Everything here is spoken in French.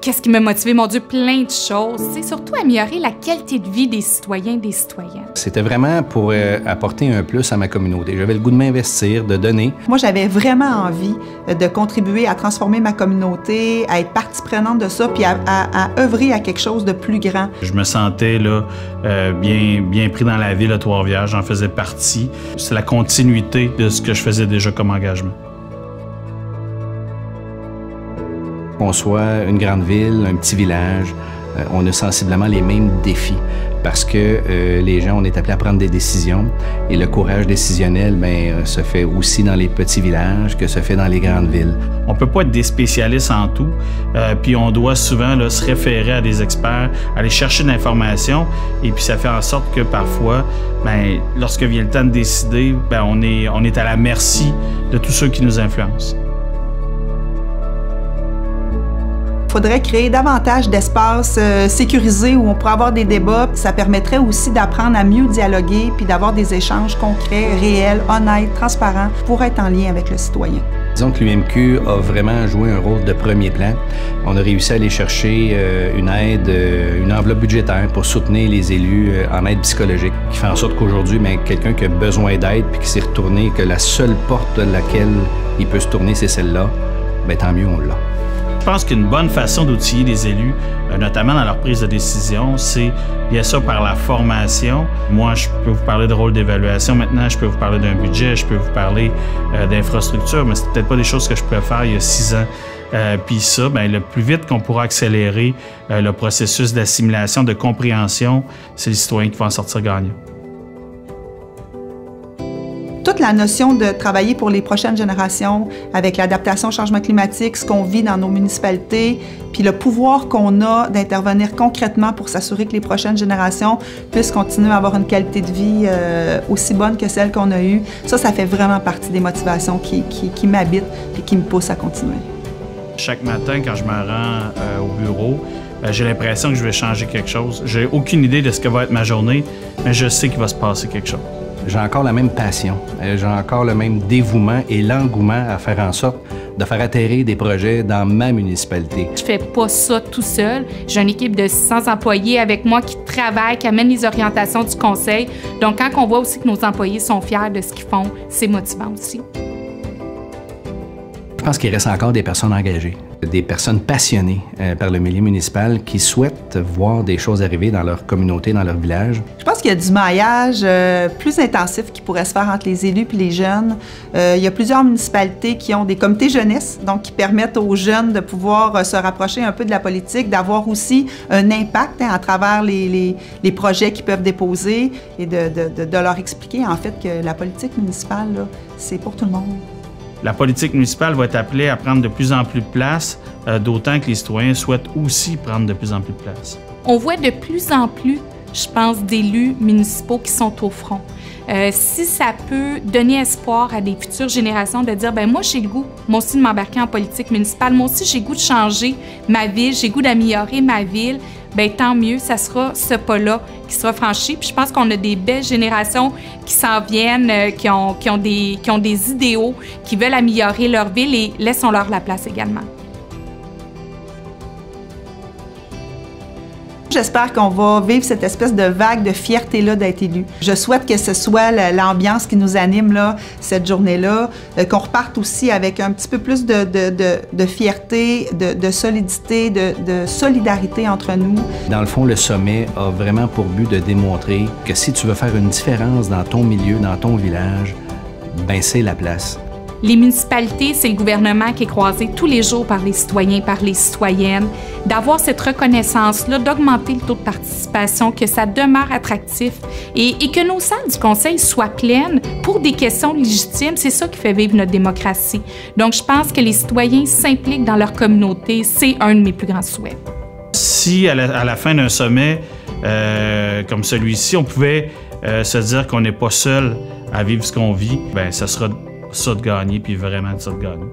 Qu'est-ce qui m'a motivé? Mon Dieu, plein de choses. C'est surtout améliorer la qualité de vie des citoyens et des citoyennes. C'était vraiment pour apporter un plus à ma communauté. J'avais le goût de m'investir, de donner. Moi, j'avais vraiment envie de contribuer à transformer ma communauté, à être partie prenante de ça, puis à œuvrer à quelque chose de plus grand. Je me sentais là, bien pris dans la ville de Trois-Rivières. J'en faisais partie. C'est la continuité de ce que je faisais déjà comme engagement. Qu'on soit une grande ville, un petit village, on a sensiblement les mêmes défis parce que les gens, on est appelés à prendre des décisions et le courage décisionnel se fait aussi dans les petits villages que se fait dans les grandes villes. On ne peut pas être des spécialistes en tout, puis on doit souvent là, se référer à des experts, aller chercher de l'information et puis ça fait en sorte que parfois, lorsque vient le temps de décider, on est à la merci de tous ceux qui nous influencent. Il faudrait créer davantage d'espaces sécurisés où on pourrait avoir des débats. Ça permettrait aussi d'apprendre à mieux dialoguer puis d'avoir des échanges concrets, réels, honnêtes, transparents pour être en lien avec le citoyen. Disons que l'UMQ a vraiment joué un rôle de premier plan. On a réussi à aller chercher une aide, une enveloppe budgétaire pour soutenir les élus en aide psychologique, qui fait en sorte qu'aujourd'hui, quelqu'un qui a besoin d'aide puis qui s'est retourné, que la seule porte de laquelle il peut se tourner, c'est celle-là, tant mieux, on l'a. Je pense qu'une bonne façon d'outiller les élus, notamment dans leur prise de décision, c'est bien sûr par la formation. Moi, je peux vous parler de rôle d'évaluation maintenant, je peux vous parler d'un budget, je peux vous parler d'infrastructure, mais c'est peut-être pas des choses que je pouvais faire il y a 6 ans. Puis ça, le plus vite qu'on pourra accélérer le processus d'assimilation, de compréhension, c'est les citoyens qui vont en sortir gagnants. Toute la notion de travailler pour les prochaines générations avec l'adaptation au changement climatique, ce qu'on vit dans nos municipalités, puis le pouvoir qu'on a d'intervenir concrètement pour s'assurer que les prochaines générations puissent continuer à avoir une qualité de vie aussi bonne que celle qu'on a eue, ça fait vraiment partie des motivations qui m'habitent et qui me poussent à continuer. Chaque matin, quand je me rends au bureau, j'ai l'impression que je vais changer quelque chose. J'ai aucune idée de ce que va être ma journée, mais je sais qu'il va se passer quelque chose. J'ai encore la même passion, j'ai encore le même dévouement et l'engouement à faire en sorte de faire atterrir des projets dans ma municipalité. Je fais pas ça tout seul. J'ai une équipe de 600 employés avec moi qui travaillent, qui amènent les orientations du conseil. Donc, quand on voit aussi que nos employés sont fiers de ce qu'ils font, c'est motivant aussi. Je pense qu'il reste encore des personnes engagées, des personnes passionnées par le milieu municipal qui souhaitent voir des choses arriver dans leur communauté, dans leur village. Je pense qu'il y a du maillage plus intensif qui pourrait se faire entre les élus et les jeunes. Il y a plusieurs municipalités qui ont des comités jeunesse, donc qui permettent aux jeunes de pouvoir se rapprocher un peu de la politique, d'avoir aussi un impact à travers les projets qu'ils peuvent déposer et de leur expliquer en fait que la politique municipale, c'est pour tout le monde. La politique municipale va être appelée à prendre de plus en plus de place, d'autant que les citoyens souhaitent aussi prendre de plus en plus de place. On voit de plus en plus, je pense, d'élus municipaux qui sont au front. Si ça peut donner espoir à des futures générations de dire, moi j'ai le goût, moi aussi de m'embarquer en politique municipale, moi aussi j'ai le goût de changer ma ville, j'ai le goût d'améliorer ma ville, tant mieux, ça sera ce pas-là qui sera franchi. Puis je pense qu'on a des belles générations qui s'en viennent, qui ont des idéaux, qui veulent améliorer leur ville et laissons-leur la place également. J'espère qu'on va vivre cette espèce de vague de fierté-là d'être élu. Je souhaite que ce soit l'ambiance qui nous anime là, cette journée-là, qu'on reparte aussi avec un petit peu plus de fierté, de solidité, de solidarité entre nous. Dans le fond, le sommet a vraiment pour but de démontrer que si tu veux faire une différence dans ton milieu, dans ton village, c'est la place. Les municipalités, c'est le gouvernement qui est croisé tous les jours par les citoyens, par les citoyennes. D'avoir cette reconnaissance-là, d'augmenter le taux de participation, que ça demeure attractif et que nos salles du conseil soient pleines pour des questions légitimes, c'est ça qui fait vivre notre démocratie. Donc, je pense que les citoyens s'impliquent dans leur communauté, c'est un de mes plus grands souhaits. Si à la fin d'un sommet comme celui-ci, on pouvait se dire qu'on n'est pas seul à vivre ce qu'on vit, ça sera ça de gagner, puis vraiment de ça de gagner.